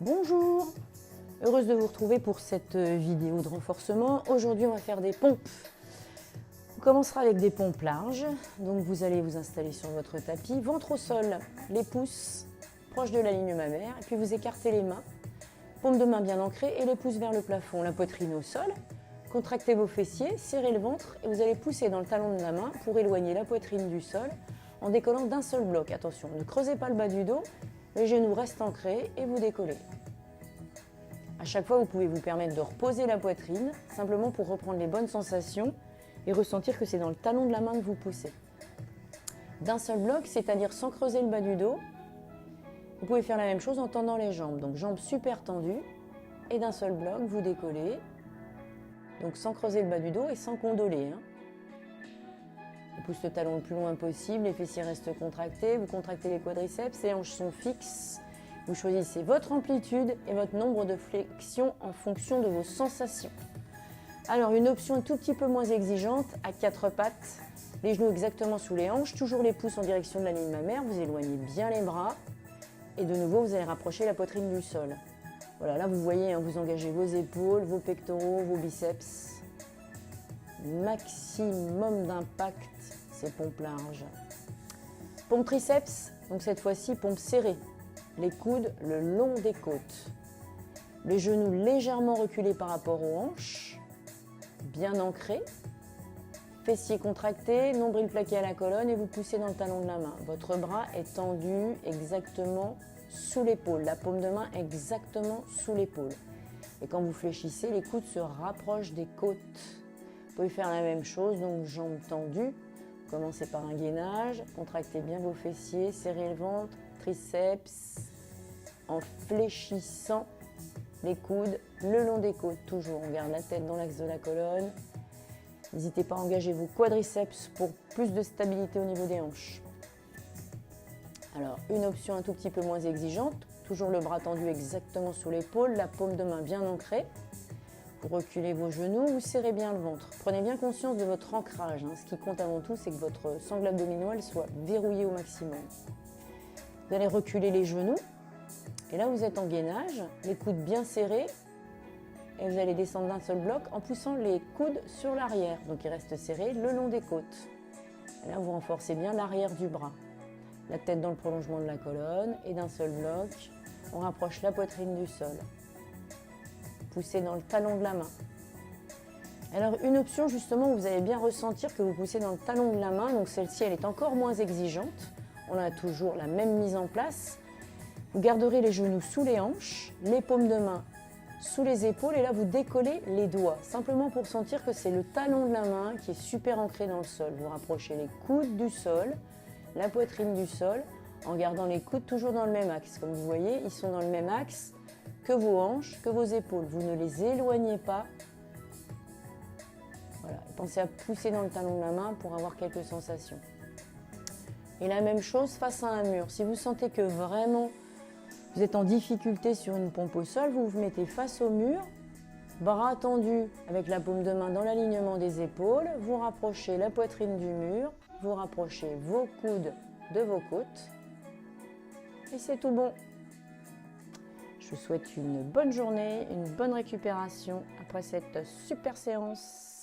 Bonjour, heureuse de vous retrouver pour cette vidéo de renforcement. Aujourd'hui, on va faire des pompes. On commencera avec des pompes larges. Donc, vous allez vous installer sur votre tapis, ventre au sol, les pouces proches de la ligne mammaire, et puis vous écartez les mains, paume de main bien ancrée et les pouces vers le plafond, la poitrine au sol. Contractez vos fessiers, serrez le ventre et vous allez pousser dans le talon de la main pour éloigner la poitrine du sol en décollant d'un seul bloc. Attention, ne creusez pas le bas du dos, les genoux restent ancrés et vous décollez. À chaque fois, vous pouvez vous permettre de reposer la poitrine, simplement pour reprendre les bonnes sensations et ressentir que c'est dans le talon de la main que vous poussez. D'un seul bloc, c'est-à-dire sans creuser le bas du dos, vous pouvez faire la même chose en tendant les jambes. Donc jambes super tendues et d'un seul bloc, vous décollez. Donc sans creuser le bas du dos et sans condoler. On pousse le talon le plus loin possible, les fessiers restent contractés, vous contractez les quadriceps, les hanches sont fixes. Vous choisissez votre amplitude et votre nombre de flexions en fonction de vos sensations. Alors une option un tout petit peu moins exigeante, à quatre pattes, les genoux exactement sous les hanches, toujours les pouces en direction de la ligne mammaire, vous éloignez bien les bras et de nouveau vous allez rapprocher la poitrine du sol. Voilà, là vous voyez, vous engagez vos épaules, vos pectoraux, vos biceps. Maximum d'impact, ces pompes larges. Pompe triceps, donc cette fois-ci pompe serrée. Les coudes le long des côtes. Les genoux légèrement reculés par rapport aux hanches. Bien ancrés. Fessiers contractés, nombril plaqué à la colonne et vous poussez dans le talon de la main. Votre bras est tendu exactement sous l'épaule. La paume de main exactement sous l'épaule. Et quand vous fléchissez, les coudes se rapprochent des côtes. Vous pouvez faire la même chose, donc jambes tendues. Commencez par un gainage, contractez bien vos fessiers, serrez le ventre, triceps, en fléchissant les coudes le long des côtes. Toujours, on garde la tête dans l'axe de la colonne. N'hésitez pas à engager vos quadriceps pour plus de stabilité au niveau des hanches. Alors, une option un tout petit peu moins exigeante, toujours le bras tendu exactement sous l'épaule, la paume de main bien ancrée. Vous reculez vos genoux, vous serrez bien le ventre. Prenez bien conscience de votre ancrage. Ce qui compte avant tout, c'est que votre sangle abdominale soit verrouillée au maximum. Vous allez reculer les genoux. Et là, vous êtes en gainage, les coudes bien serrés. Et vous allez descendre d'un seul bloc en poussant les coudes sur l'arrière. Donc, ils restent serrés le long des côtes. Et là, vous renforcez bien l'arrière du bras. La tête dans le prolongement de la colonne. Et d'un seul bloc, on rapproche la poitrine du sol. Poussez dans le talon de la main. Alors une option justement où vous allez bien ressentir que vous poussez dans le talon de la main, donc celle-ci elle est encore moins exigeante. On a toujours la même mise en place. Vous garderez les genoux sous les hanches, les paumes de main sous les épaules et là vous décollez les doigts, simplement pour sentir que c'est le talon de la main qui est super ancré dans le sol. Vous rapprochez les coudes du sol, la poitrine du sol, en gardant les coudes toujours dans le même axe. Comme vous voyez, ils sont dans le même axe que vos hanches, que vos épaules. Vous ne les éloignez pas. Voilà. Pensez à pousser dans le talon de la main pour avoir quelques sensations. Et la même chose face à un mur. Si vous sentez que vraiment vous êtes en difficulté sur une pompe au sol, vous vous mettez face au mur, bras tendus avec la paume de main dans l'alignement des épaules, vous rapprochez la poitrine du mur, vous rapprochez vos coudes de vos côtes et c'est tout bon. Je vous souhaite une bonne journée, une bonne récupération après cette super séance.